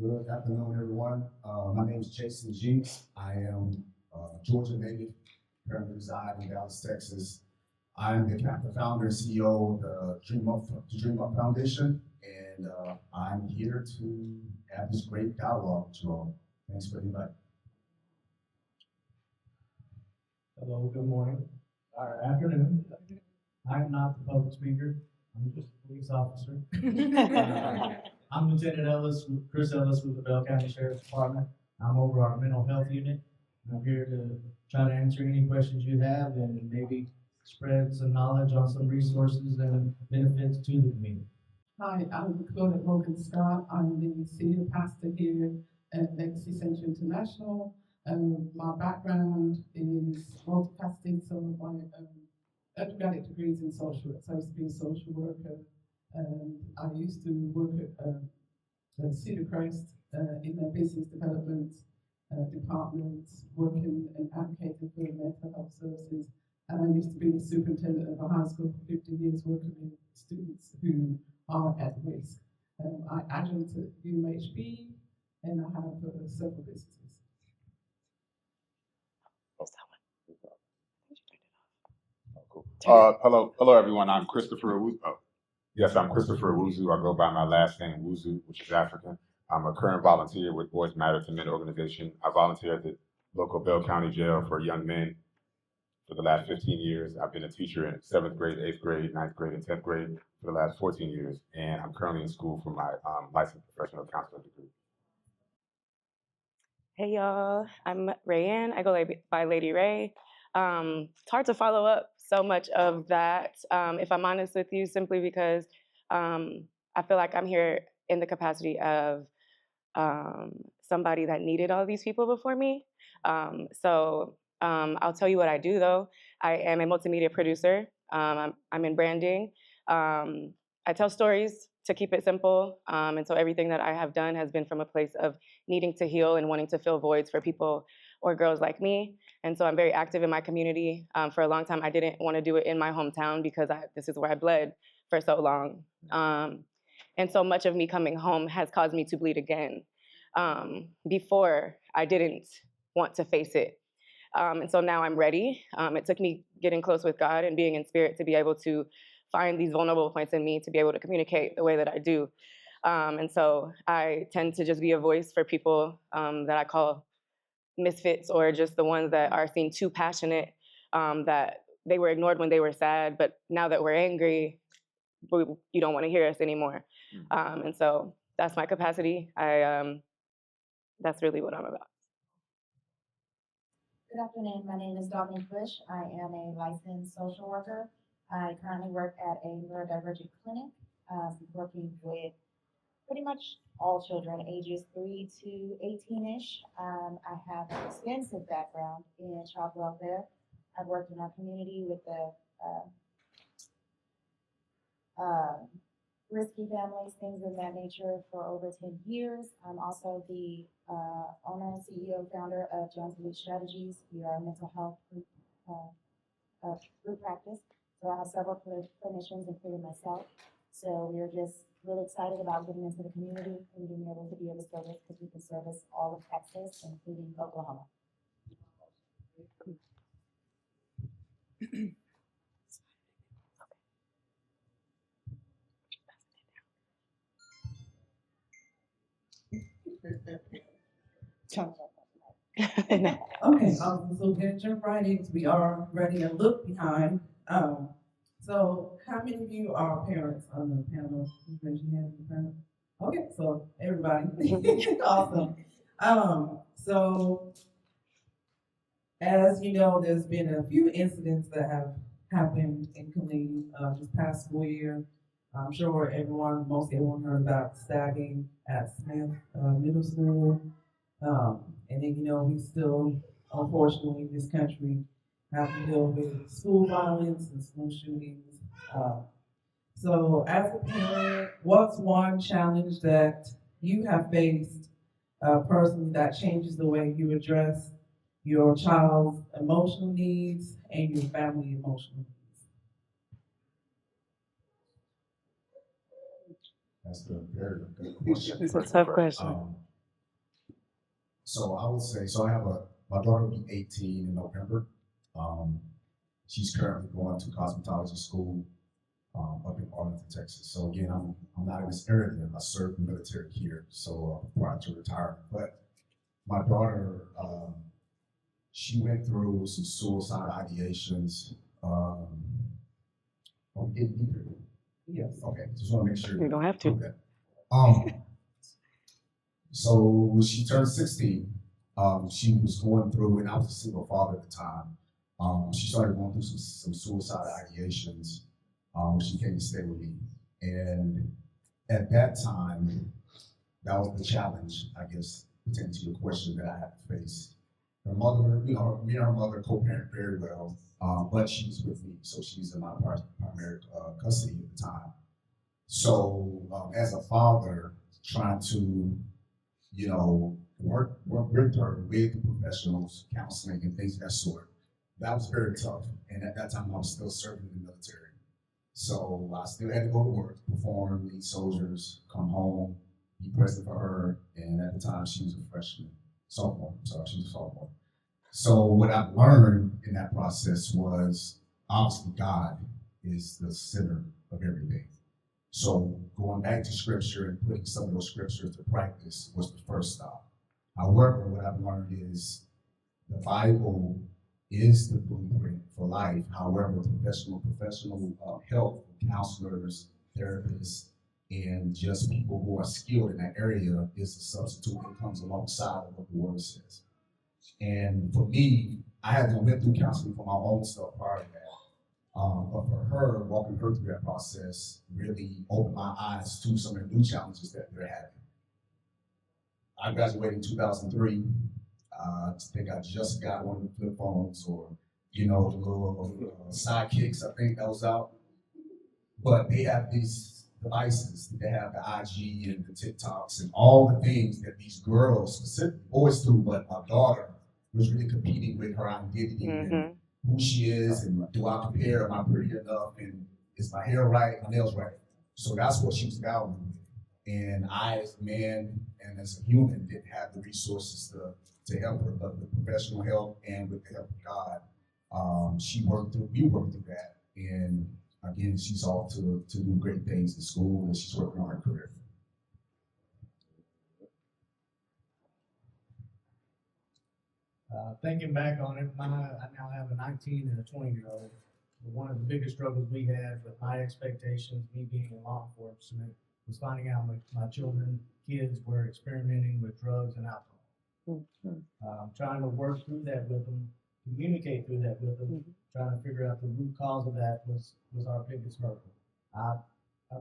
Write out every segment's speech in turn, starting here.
Good afternoon, everyone. My name is Jason Jinks. I am Georgia native, currently reside in Dallas, Texas. I am the founder and CEO of the Dream Up Foundation, and I'm here to have this great dialogue with you all. Thanks for the invite. Hello, good morning, or afternoon. I'm not the public speaker, I'm just a police officer. I'm Lieutenant Ellis, Chris Ellis with the Bell County Sheriff's Department. I'm over our mental health unit. I'm here to try to answer any questions you have and maybe spread some knowledge on some resources and benefits to the community. Hi, I'm Claudette Morgan Scott. I'm the senior pastor here at Legacy Center International. My background is multifaceted, so my undergraduate degrees in social work. So I used to be a social worker. I used to work at Cedar Crest in their business development department, working and advocating for mental health services. And I used to be the superintendent of a high school for 15 years, working with students who are at risk. I adjunct at UMHB, and I have several businesses. Hello everyone. I'm Christopher Owuzu. I'm Christopher Owuzu. I go by my last name Wuzu, which is African. I'm a current volunteer with Boys Matter to Men organization. I volunteer at the local Bell County Jail for young men for the last 15 years. I've been a teacher in 7th grade, 8th grade, 9th grade, and 10th grade for the last 14 years. And I'm currently in school for my licensed professional counselor degree. Hey y'all, I'm Rayanne. I go by Lady Ray. It's hard to follow up so much of that, if I'm honest with you, simply because I feel like I'm here in the capacity of somebody that needed all these people before me. So I'll tell you what I do though. I am a multimedia producer. I'm in branding. I tell stories to keep it simple. And so everything that I have done has been from a place of needing to heal and wanting to fill voids for people or girls like me. And so I'm very active in my community. For a long time, I didn't want to do it in my hometown because this is where I bled for so long. And so much of me coming home has caused me to bleed again. Before, I didn't want to face it. And so now I'm ready. It took me getting close with God and being in spirit to be able to find these vulnerable points in me to be able to communicate the way that I do. And so I tend to just be a voice for people that I call misfits, or just the ones that are seen too passionate, that they were ignored when they were sad, but now that we're angry, you don't want to hear us anymore. And so that's my capacity. That's really what I'm about. Good afternoon. My name is Dominique Bush. I am a licensed social worker. I currently work at a neurodivergent clinic, working with pretty much all children ages 3 to 18-ish. I have an extensive background in child welfare. I've worked in our community with the risky families, things of that nature for over 10 years. I'm also the owner, CEO, founder of Jones Elite Strategies. We are a mental health group practice. So I have several clinicians, including myself. So we're just really excited about getting into the community and being able to service, because we can service all of Texas, including Oklahoma. Okay, so then jump right into, we are ready and look behind. So how many of you are parents on the panel? Raise your hand, parent. Okay, so everybody, awesome. So as you know, there's been a few incidents that have happened in Killeen this past school year. I'm sure most everyone heard about stagging at Smith Middle School. And then, we still, unfortunately, in this country, have to deal with school violence and school shootings. So as a parent, what's one challenge that you have faced personally that changes the way you address your child's emotional needs and your family emotional needs? That's a very good question. It's a tough question. So I would say, so I have my daughter will be 18 in November. She's currently going to cosmetology school up in Arlington, Texas. So again, I'm not in this area. I served in the military here, so prior to retirement. But my daughter, she went through some suicide ideations. Are we getting deeper? Yes. Okay, just want to make sure. You don't have to. Okay. So when she turned 16, she was going through, and I was a single father at the time. She started going through some suicide ideations. She came to stay with me, and at that time, that was the challenge, I guess, pertaining to your question that I had to face. Her mother, me and her mother co-parent very well, but she's with me, so she's in my primary custody at the time. So as a father, trying to, work with her, with professionals, counseling, and things of that sort, that was very tough. And at that time, I was still serving in the military. So I still had to go to work, perform, lead soldiers, come home, be present for her. And at the time, she was a sophomore. She was a sophomore. So what I've learned in that process was obviously God is the center of everything. So going back to scripture and putting some of those scriptures to practice was the first stop. However, what I've learned is the Bible is the blueprint for life. However, professional health counselors, therapists, and just people who are skilled in that area is a substitute that comes alongside of what the word says. And for me, I hadn't went through counseling for my own stuff prior to that. But for her, walking her through that process really opened my eyes to some of the new challenges that they're having. I graduated in 2003. I think I just got one of the flip phones or, the little sidekicks, I think that was out. But they have these devices. They have the IG and the TikToks and all the things that these girls, specifically boys do, but my daughter was really competing with her identity and who she is, and do I compare, am I pretty enough, and is my hair right, my nails right? So that's what she was battling with. And I, as a man and as a human, didn't have the resources to help her, but with professional help and with the help of God, we worked through that. And again, she's off to do great things in school, and she's working on her career. Thinking back on it, I now have a 19 and a 20-year-old. One of the biggest struggles we had with my expectations, me being in law enforcement, was finding out my kids were experimenting with drugs and alcohol. Trying to work through that with them, communicate through that with them, trying to figure out the root cause of that was our biggest hurdle. I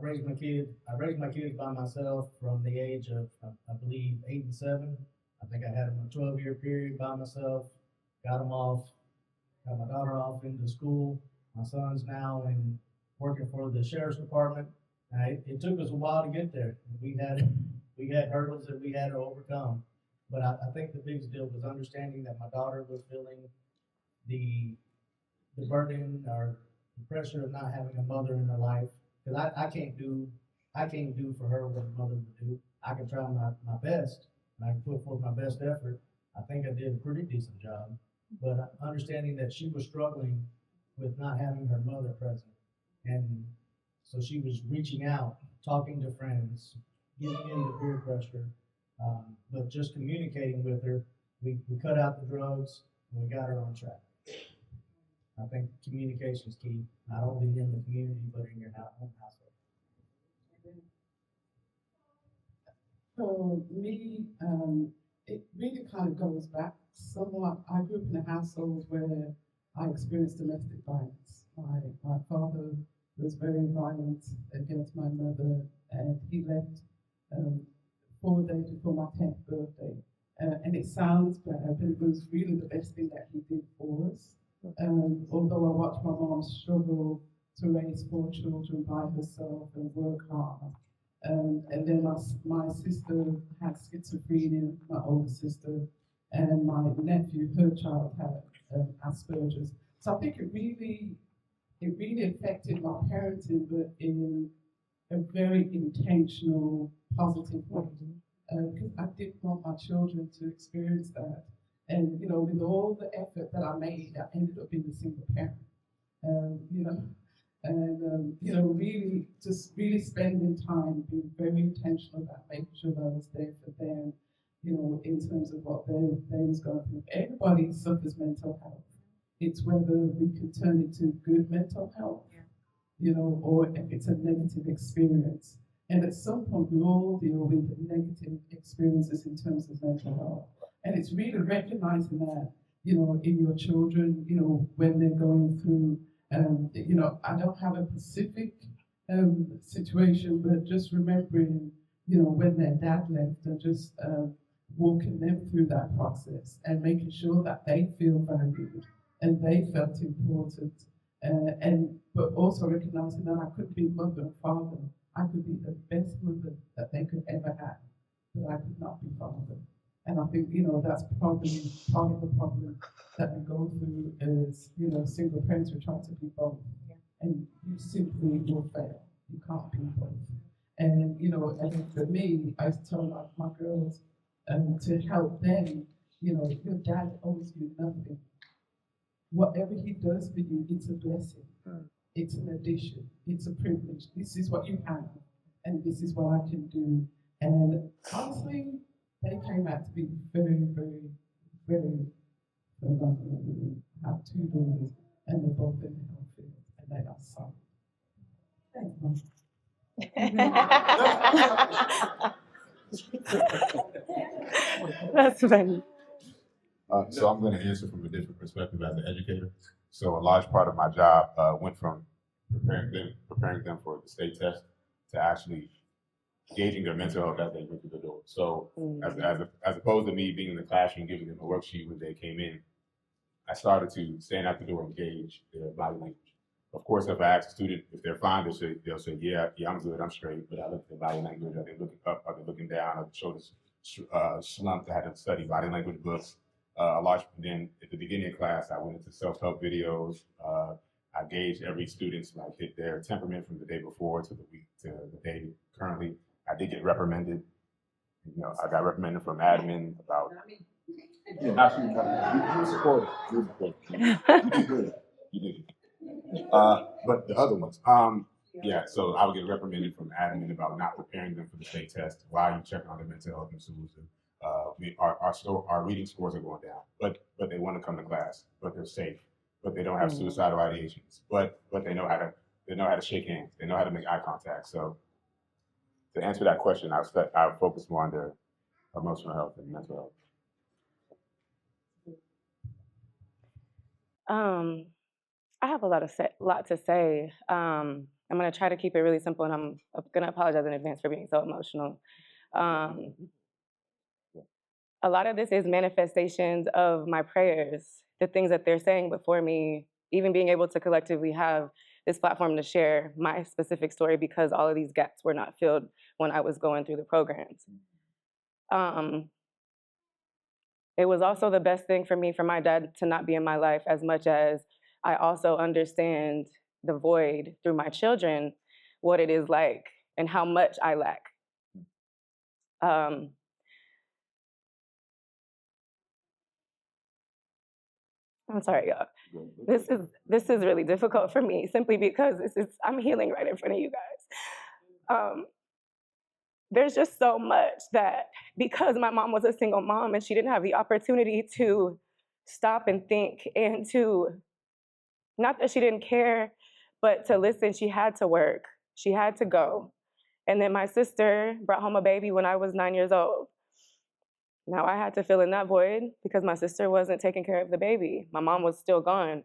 raised my kids by myself from the age of, I believe, 8 and 7. I think I had them a 12-year period by myself, got them off, got my daughter off into school. My son's now working for the sheriff's department. It took us a while to get there. We had hurdles that we had to overcome. But I think the biggest deal was understanding that my daughter was feeling the burden or the pressure of not having a mother in her life. Because I can't do for her what a mother would do. I can try my best, and I can put forth my best effort. I think I did a pretty decent job. But understanding that she was struggling with not having her mother present. And so she was reaching out, talking to friends, giving in to peer pressure, but just communicating with her. We cut out the drugs, and we got her on track. I think communication is key, not only in the community, but in your own household. For me, it really kind of goes back somewhat. I grew up in a household where I experienced domestic violence. My father was very violent against my mother, and he left 4 days before my 10th birthday. And it sounds bad, but it was really the best thing that he did for us. Although I watched my mom struggle to raise 4 children by herself and work hard. And then my sister had schizophrenia, my older sister, and my nephew, her child had Asperger's. So I think it really affected my parenting, but in a very intentional, positive way. because I didn't want my children to experience that. And, you know, with all the effort that I made, I ended up being a single parent, you know, and, you know, really just really spending time, being very intentional about making sure that I was there for them, you know, in terms of what they was going through. Everybody suffers mental health. It's whether we can turn it to good mental health, you know, or if it's a negative experience. And at some point, we all deal with negative experiences in terms of mental health. And it's really recognizing that, you know, in your children, you know, when they're going through, you know, I don't have a specific situation, but just remembering, you know, when their dad left and just walking them through that process and making sure that they feel valued and they felt important. But also recognizing that I couldn't be mother and father. I could be the best mother that they could ever have, but I could not be father. And I think, you know, that's probably part of the problem that we go through as, you know, single parents who try to be both. And you simply will fail. You can't be both. And, you know, and for me, I tell my girls to help them, you know, your dad owes you nothing. Whatever he does for you, it's a blessing. It's an addition. It's a privilege. This is what you have, and this is what I can do. And honestly, they came out to be very, very, very phenomenal. I have 2 daughters, and they're both in the health field, and they are solid. Thanks, Mom. That's funny. So I'm going to answer from a different perspective as an educator. So a large part of my job went from preparing them for the state test to actually gauging their mental health as they went through the door. So as opposed to me being in the classroom giving them a worksheet when they came in, I started to stand at the door and gauge their body language. Of course, if I ask a student if they're fine, they'll say, yeah, I'm good, I'm straight. But I look at their body language. Are they looking up? Are they looking down? Are the shoulders slumped? I had to study body language books. Then at the beginning of class, I went into self-help videos. I gauged every student's hit their temperament from the day before to the day currently. I did get reprimanded. You know, I got reprimanded from admin about. Yeah, actually, you supported. You did good. You did. But the other ones, yeah. So I would get reprimanded from admin about not preparing them for the state test. Why are you checking on their mental health and solution? Our reading scores are going down, but they want to come to class, but they're safe, but they don't have suicidal ideations, but they know how to shake hands, they know how to make eye contact. So to answer that question, I focus more on their emotional health and mental health. I have a lot to say. I'm going to try to keep it really simple, and I'm going to apologize in advance for being so emotional. A lot of this is manifestations of my prayers, the things that they're saying before me, even being able to collectively have this platform to share my specific story because all of these gaps were not filled when I was going through the programs. It was also the best thing for me for my dad to not be in my life, as much as I also understand the void through my children, what it is like and how much I lack. I'm sorry, y'all. This is really difficult for me simply because I'm healing right in front of you guys. There's just so much that because my mom was a single mom and she didn't have the opportunity to stop and think and to, not that she didn't care, but to listen, she had to work, she had to go. And then my sister brought home a baby when I was 9 years old. Now I had to fill in that void because my sister wasn't taking care of the baby. My mom was still gone.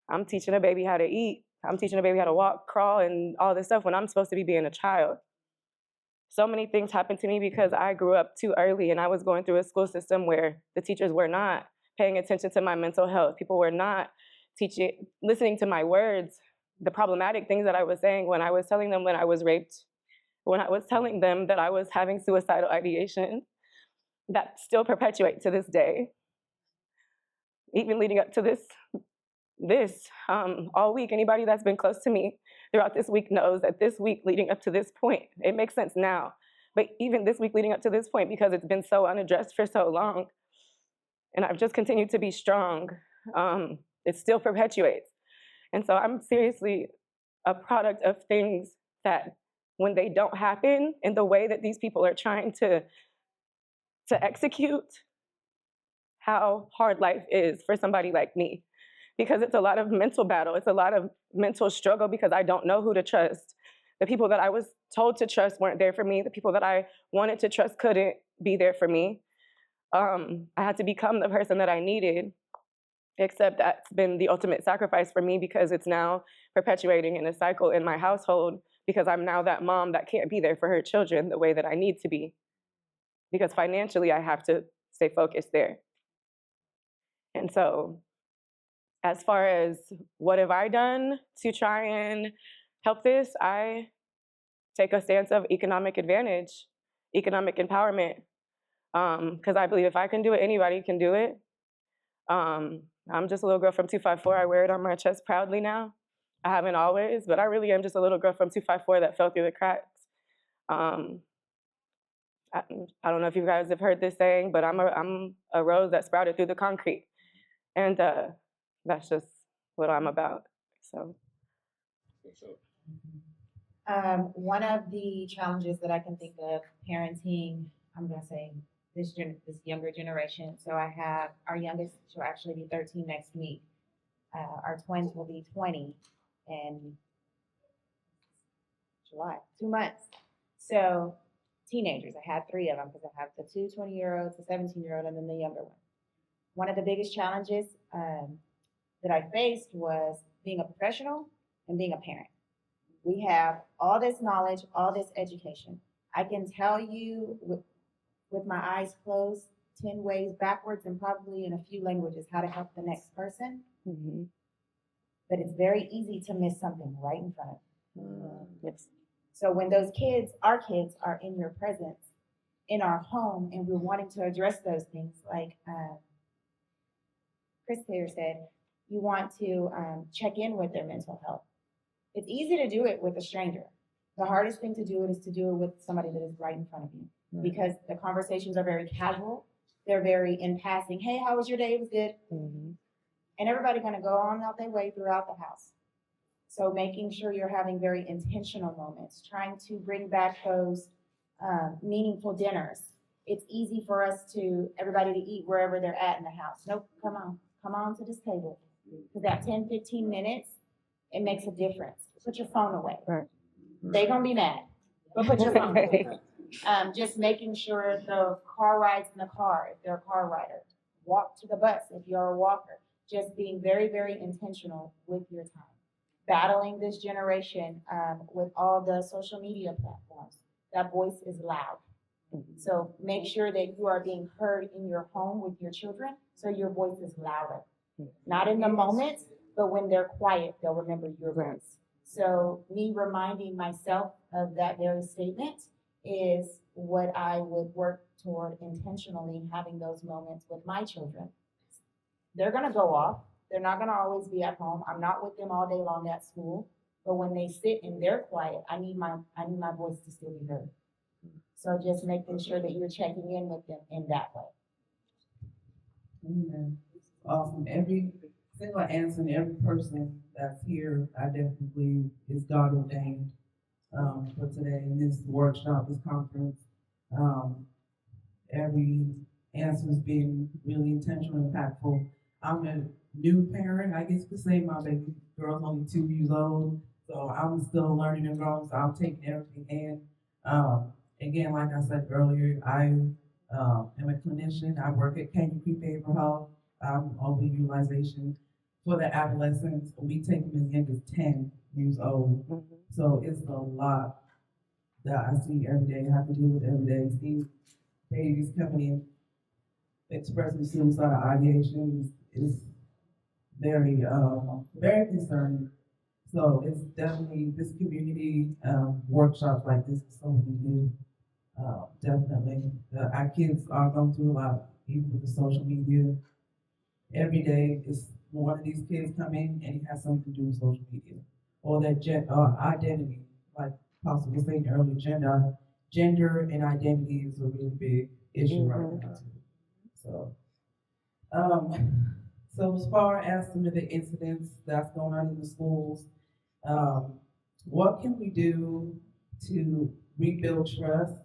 I'm teaching a baby how to eat. I'm teaching a baby how to walk, crawl, and all this stuff when I'm supposed to be being a child. So many things happened to me because I grew up too early and I was going through a school system where the teachers were not paying attention to my mental health. People were not listening to my words, the problematic things that I was saying when I was telling them when I was raped, when I was telling them that I was having suicidal ideation, that still perpetuate to this day. Even leading up to this all week, anybody that's been close to me throughout this week knows that this week leading up to this point, it makes sense now, but even this week leading up to this point, because it's been so unaddressed for so long, and I've just continued to be strong, it still perpetuates. And so I'm seriously a product of things that, when they don't happen in the way that these people are trying to execute, how hard life is for somebody like me. Because it's a lot of mental battle. It's a lot of mental struggle because I don't know who to trust. The people that I was told to trust weren't there for me. The people that I wanted to trust couldn't be there for me. I had to become the person that I needed, except that's been the ultimate sacrifice for me because it's now perpetuating in a cycle in my household because I'm now that mom that can't be there for her children the way that I need to be. Because financially, I have to stay focused there. And so, as far as what have I done to try and help this, I take a stance of economic advantage, economic empowerment, because I believe if I can do it, anybody can do it. I'm just a little girl from 254. I wear it on my chest proudly now. I haven't always, but I really am just a little girl from 254 that fell through the cracks. I don't know if you guys have heard this saying, but I'm a rose that sprouted through the concrete. And that's just what I'm about. So. One of the challenges that I can think of parenting, I'm gonna say this younger generation. So I have our youngest, she'll actually be 13 next week. Our twins will be 20 in July, 2 months. So teenagers, I had 3 of them because I have the 2 20-year-olds, the 17-year-old, and then the younger one. One of the biggest challenges that I faced was being a professional and being a parent. We have all this knowledge, all this education. I can tell you with my eyes closed 10 ways backwards and probably in a few languages how to help the next person. Mm-hmm. But it's very easy to miss something right in front of you. Yes. So when those kids, our kids, are in your presence, in our home, and we're wanting to address those things, like Chris here said, you want to check in with their mental health. It's easy to do it with a stranger. The hardest thing to do it is to do it with somebody that is right in front of you, because the conversations are very casual. They're very in passing. Hey, how was your day? It was good. Mm-hmm. And everybody's going to go on out their way throughout the house. So making sure you're having very intentional moments, trying to bring back those meaningful dinners. It's easy for us everybody to eat wherever they're at in the house. Nope, come on to this table. Because that 10, 15 minutes, it makes a difference. Put your phone away. Right. They're going to be mad, but put your phone away. Just making sure the car rides in the car, if they're a car rider. Walk to the bus if you're a walker. Just being very, very intentional with your time. Battling this generation with all the social media platforms. That voice is loud. Mm-hmm. So make sure that you are being heard in your home with your children, so your voice is louder. Mm-hmm. Not in the moment, but when they're quiet, they'll remember your voice. So me reminding myself of that very statement is what I would work toward intentionally, having those moments with my children. They're gonna go off. They're not gonna always be at home. I'm not with them all day long at school. But when they sit and they're quiet, I need my voice to still be heard. So just making sure that you're checking in with them in that way. Amen. Awesome. Every single answer and every person that's here, I definitely believe is God ordained for today in this workshop, this conference. Every answer has been really intentional and impactful. I'm a new parent, I guess you could say. My baby girl's only 2 years old, so I'm still learning and growing, so I'm taking everything in. Again, like I said earlier, I am a clinician. I work at Canyon Creek Behavioral Health. I'm overutilization for the adolescents. We take them as young as 10 years old. Mm-hmm. So it's a lot that I see every day, have to deal with every day. These babies coming in, expressing suicidal ideations is very, very concerning. So it's definitely, this community workshops like this is something new. Definitely. Our kids are going through a lot, even with the social media. Every day, one of these kids come in and he has something to do with social media. Or their identity, like Pastor was saying earlier, gender gender and identity is a really big issue right now too. So, so as far as some of the incidents that's going on in the schools, what can we do to rebuild trust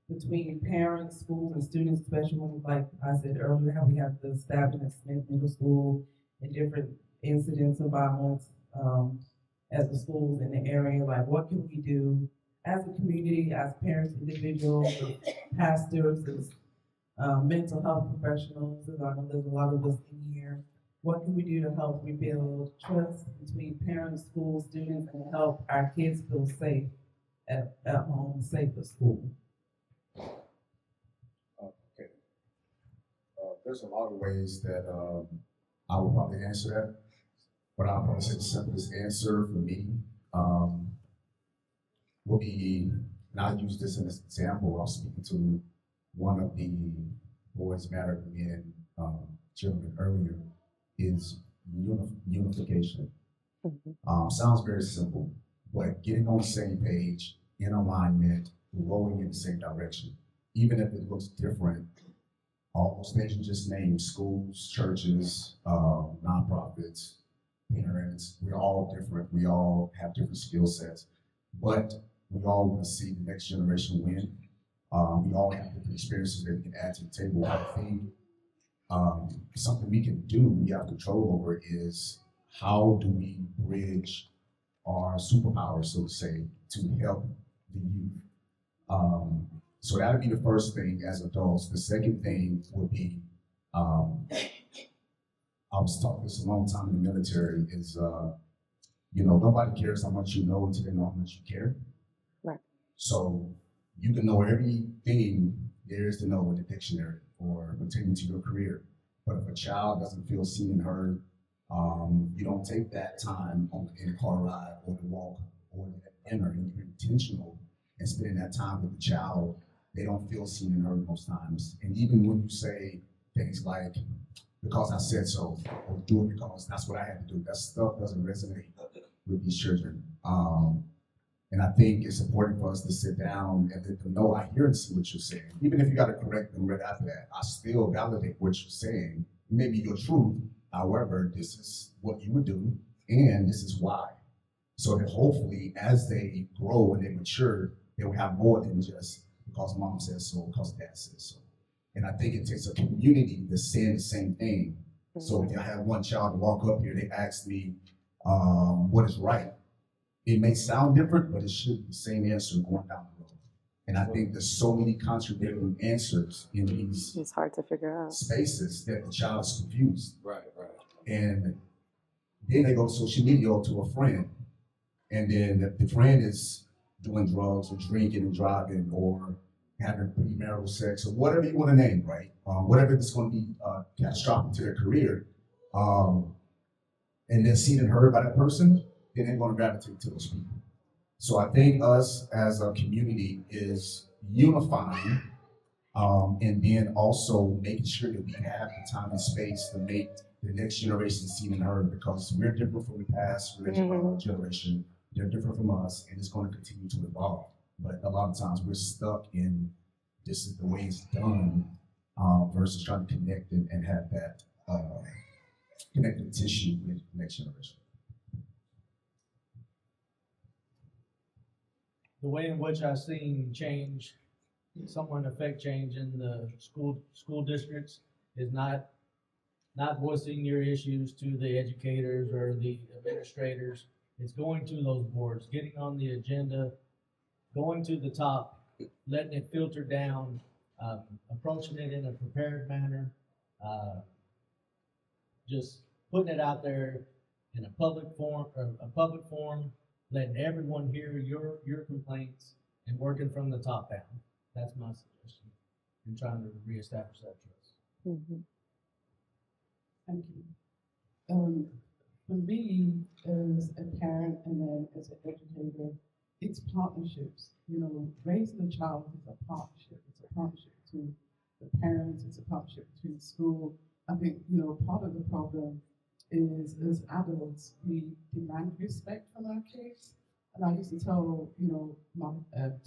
between parents, schools, and students, especially when, like I said earlier, how we have the stabbing at Smith Middle School and different incidents of violence at the schools in the area? Like, what can we do as a community, as parents, individuals, as pastors, as mental health professionals? Because I know there's a lot of us in here. What can we do to help rebuild trust between parents, schools, students, and help our kids feel safe at home, safe at school? Okay. There's a lot of ways that I would probably answer that, but I'll probably say the simplest answer for me will be, and I'll use this as an example. I was speaking to one of the Boys Matter Men gentlemen earlier, is unification. Sounds very simple, but getting on the same page, in alignment, rowing in the same direction, even if it looks different. All those things you just named, schools, churches, nonprofits, parents, we're all different. We all have different skill sets, but we all want to see the next generation win. We all have different experiences that we can add to the table. I think something we can do, we have control over, is how do we bridge our superpowers, so to say, to help the youth. So that would be the first thing as adults. The second thing would be, I was taught this a long time in the military, is, nobody cares how much you know until they know how much you care. Right. So you can know everything there is to know in the dictionary or pertaining to your career. But if a child doesn't feel seen and heard, you don't take that time in the car ride or the walk or the dinner, and you're intentional in spending that time with the child. They don't feel seen and heard most times. And even when you say things like, because I said so, or do it because that's what I had to do, that stuff doesn't resonate with these children. And I think it's important for us to sit down and let them know, I hear and see what you're saying. Even if you got to correct them right after that, I still validate what you're saying. Maybe your truth, however, this is what you would do, and this is why. So that hopefully, as they grow and they mature, they will have more than just because mom says so, because dad says so. And I think it takes a community that's saying the same thing. So if I have one child walk up here, they ask me what is right. It may sound different, but it should be the same answer going down the road. And I think there's so many contradicting answers in these It's hard to figure out. spaces that the child is confused. Right. And then they go to social media or to a friend, and then the friend is doing drugs or drinking and driving or having premarital sex or whatever you want to name, right? Whatever that's going to be catastrophic to their career, and then seen and heard by that person, then they're going to gravitate to those people. So I think us as a community is unifying, and then also making sure that we have the time and space to make the next generation seen and heard, because we're different from the past generation. They're different from us, and it's going to continue to evolve. But a lot of times we're stuck in this is the way it's done, versus trying to connect and have that connective tissue with the next generation. The way in which I've seen change, someone affect change in the school districts is not voicing your issues to the educators or the administrators. It's going to those boards, getting on the agenda, going to the top, letting it filter down, approaching it in a prepared manner, just putting it out there in a public forum, letting everyone hear your complaints, and working from the top down. That's my suggestion in trying to reestablish that trust. Thank you. For me, as a parent and then as an educator, it's partnerships. Raising a child is a partnership. It's a partnership between the parents. It's a partnership between the school. I think, part of the problem is as adults, we demand respect from our kids. And I used to tell, my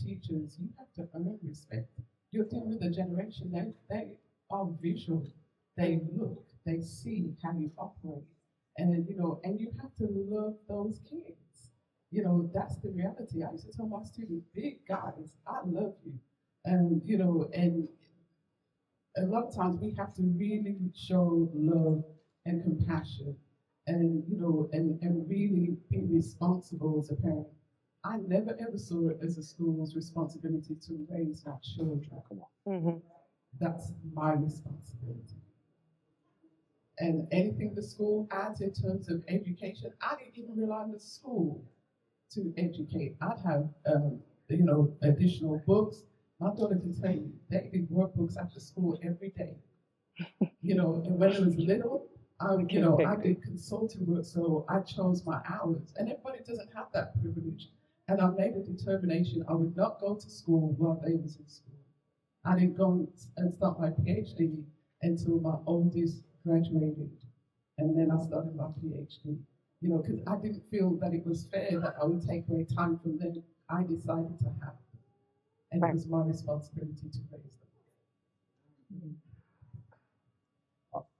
teachers, you have to earn respect. You're dealing with a generation they are visual. They look, they see how you operate, and you have to love those kids. That's the reality. I used to tell my students, big guys, I love you, and a lot of times we have to really show love and compassion and really be responsible as a parent. I never ever saw it as a school's responsibility to raise our children. Mhm. That's my responsibility. And anything the school adds in terms of education, I didn't even rely on the school to educate. I'd have, additional books. My daughter can tell you, they did workbooks after school every day. And when I was little, I did consulting work, so I chose my hours. And everybody doesn't have that privilege. And I made a determination I would not go to school while they was in school. I didn't go and start my PhD until my oldest graduated. And then I started my PhD. Because I didn't feel that it was fair that I would take away time from them. I decided to have them. And it was my responsibility to raise them.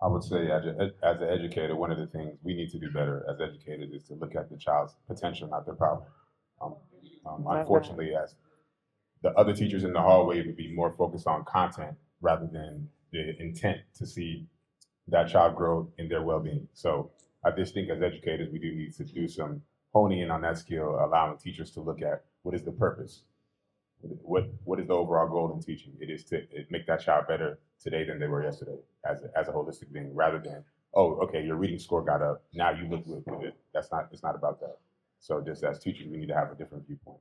I would say, as an educator, one of the things we need to do better as educators is to look at the child's potential, not their problem. Unfortunately, as the other teachers in the hallway would be more focused on content rather than the intent to see that child grow in their well-being. So I just think as educators, we do need to do some honing in on that skill, allowing teachers to look at what is the purpose, what is the overall goal in teaching. It is to make that child better today than they were yesterday as a holistic being, rather than, oh, okay, your reading score got up, now you look good. It's not about that. So just as teachers, we need to have a different viewpoint.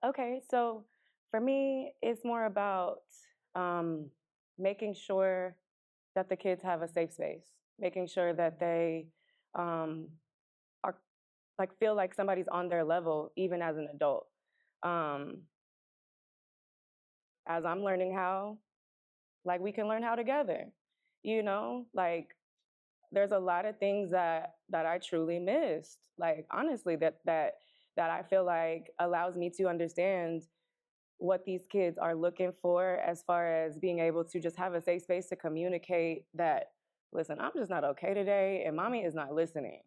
Okay, so for me, it's more about making sure that the kids have a safe space, making sure that they are feel like somebody's on their level, even as an adult. As I'm learning how, we can learn how together. There's a lot of things that I truly missed. Honestly, that I feel like allows me to understand what these kids are looking for as far as being able to just have a safe space to communicate that, listen, I'm just not okay today and mommy is not listening.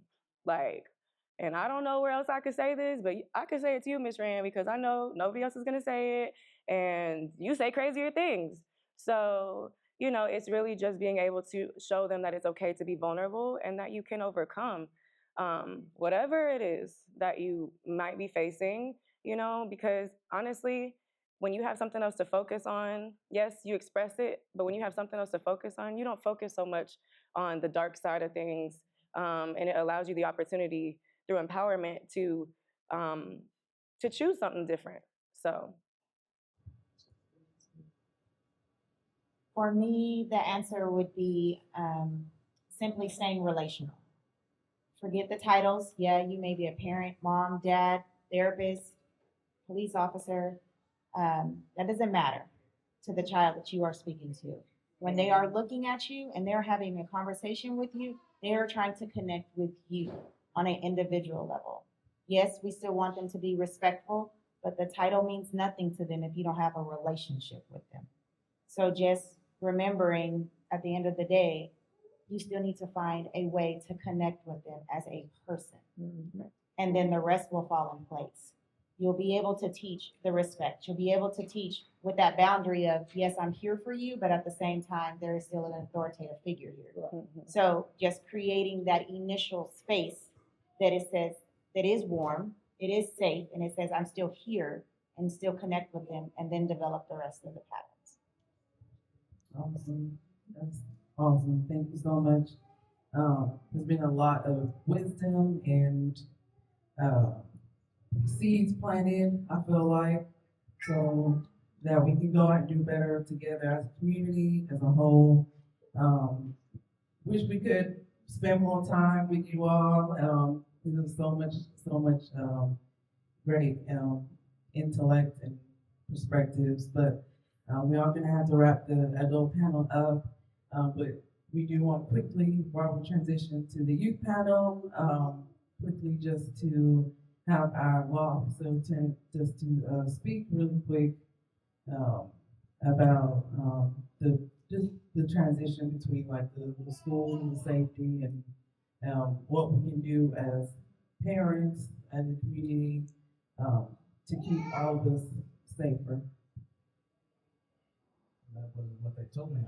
And I don't know where else I could say this, but I could say it to you, Miss Rand, because I know nobody else is gonna say it, and you say crazier things. So, it's really just being able to show them that it's okay to be vulnerable and that you can overcome whatever it is that you might be facing, because honestly, when you have something else to focus on, yes, you express it, but when you have something else to focus on, you don't focus so much on the dark side of things, and it allows you the opportunity through empowerment to choose something different. So, For me, the answer would be simply staying relational. Forget the titles. Yeah, you may be a parent, mom, dad, therapist, police officer. That doesn't matter to the child that you are speaking to. When they are looking at you and they're having a conversation with you, they are trying to connect with you on an individual level. Yes, we still want them to be respectful, but the title means nothing to them if you don't have a relationship with them. So just remembering at the end of the day, you still need to find a way to connect with them as a person. Mm-hmm. And then the rest will fall in place. You'll be able to teach the respect. You'll be able to teach with that boundary of, yes, I'm here for you, but at the same time, there is still an authoritative figure here. Mm-hmm. So just creating that initial space that it says, that is warm, it is safe, and it says, I'm still here, and still connect with them, and then develop the rest of the patterns. Awesome. That's awesome. Thank you so much. There's been a lot of wisdom and seeds planted, I feel like, so that we can go out and do better together as a community, as a whole. Wish we could spend more time with you all. There's so much great intellect and perspectives, but we are going to have to wrap the adult panel up, but we do want quickly, while we transition to the youth panel, quickly just to have our law officer attend, just to speak really quick about just the transition between like the school and the safety and what we can do as parents and the community to keep all of us safer. That wasn't what they told me.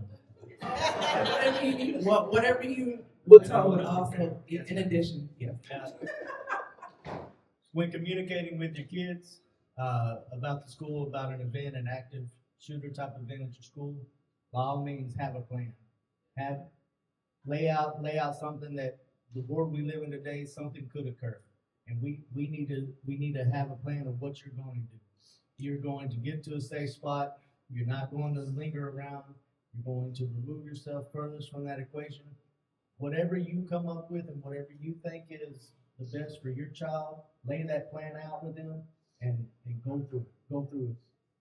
Whatever you were told also, in addition, yes. When communicating with your kids about the school, about an event, an active shooter type event at your school, by all means, have a plan. Lay out something that the world we live in today, something could occur, and we need to have a plan of what you're going to do. You're going to get to a safe spot. You're not going to linger around. You're going to remove yourself furthest from that equation. Whatever you come up with and whatever you think is the best for your child, lay that plan out with them and go through it.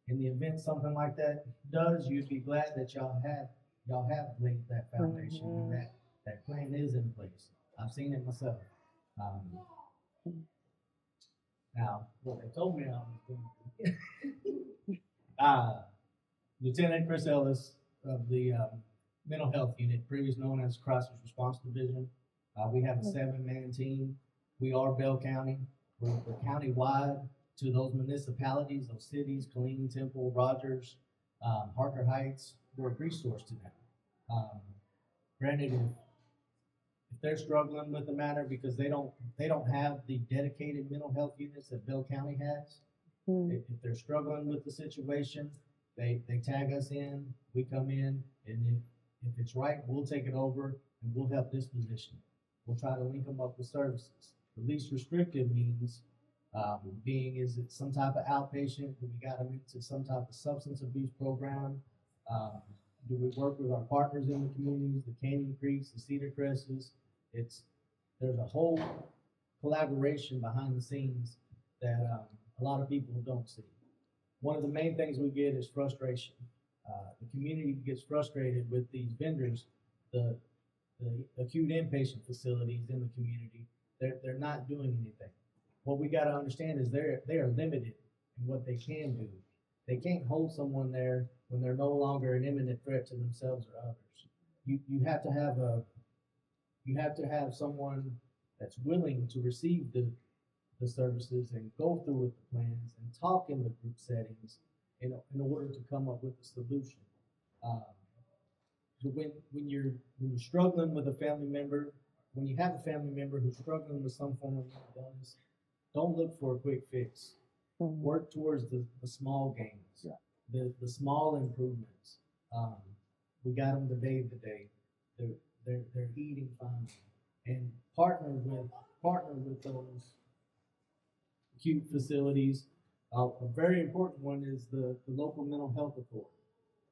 In the event something like that does, you'd be glad that y'all have laid that foundation and that plan is in place. I've seen it myself. Now, what they told me I was going to do. Lieutenant Chris Ellis of the Mental Health Unit, previously known as Crisis Response Division. We have a 7-man team. We are Bell County. We're county-wide to those municipalities, those cities, Killeen, Temple, Rogers, Harker Heights. We're a resource to them. Granted, if they're struggling with the matter because they don't have the dedicated mental health units that Bell County has, if they're struggling with the situation, they tag us in, we come in, and if it's right, we'll take it over and we'll help disposition. We'll try to link them up with services. The least restrictive means being is it some type of outpatient? Do we got them into some type of substance abuse program? Do we work with our partners in the communities, the Canyon Creeks, the Cedar Cresses? There's a whole collaboration behind the scenes that a lot of people don't see. One of the main things we get is frustration. The community gets frustrated with these vendors, the acute inpatient facilities in the community. They're not doing anything. What we got to understand is they are limited in what they can do. They can't hold someone there when they're no longer an imminent threat to themselves or others. You have to have someone that's willing to receive the services and go through with the plans and talk in the group settings in order to come up with a solution. When you're struggling with a family member, when you have a family member who's struggling with some form of mental illness, don't look for a quick fix. Work towards the small gains, the small improvements. We got them the day to day. They're eating fine, and partner with those acute facilities. A very important one is the local mental health authority.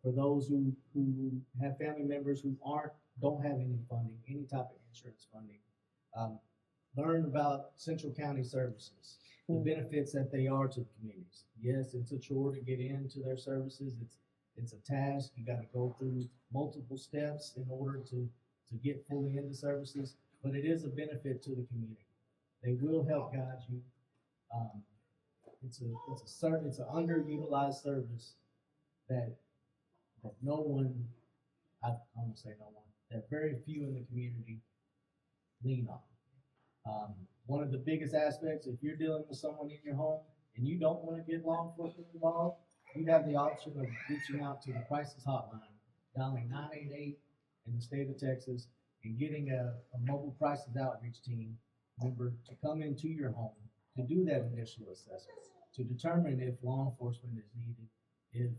For those who have family members who don't have any funding, any type of insurance funding, learn about Central County Services, the benefits that they are to the communities. Yes, it's a chore to get into their services. It's a task. You got to go through multiple steps in order to get fully into services, but it is a benefit to the community. They will help guide you. It's an underutilized service that no one, I won't say no one, that very few in the community lean on. One of the biggest aspects, if you're dealing with someone in your home and you don't want to get law enforcement involved, you have the option of reaching out to the crisis hotline, dialing 988 in the state of Texas, and getting a mobile crisis outreach team member to come into your home to do that initial assessment, to determine if law enforcement is needed. If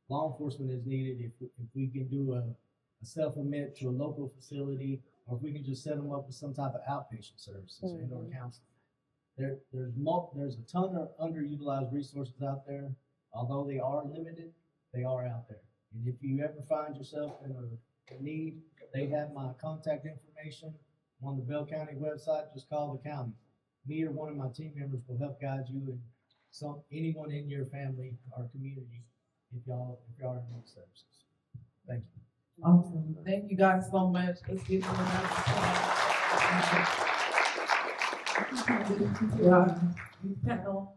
law enforcement is needed, if we can do a self-admit to a local facility, or if we can just set them up with some type of outpatient services and or counseling. There's a ton of underutilized resources out there. Although they are limited, they are out there. And if you ever find yourself in a need, they have my contact information on the Bell County website. Just call the county. Me or one of my team members will help guide you and anyone in your family or community if y'all need services. Thank you. Awesome. Thank you guys so much. Let's give them a round of applause. to our youth panel.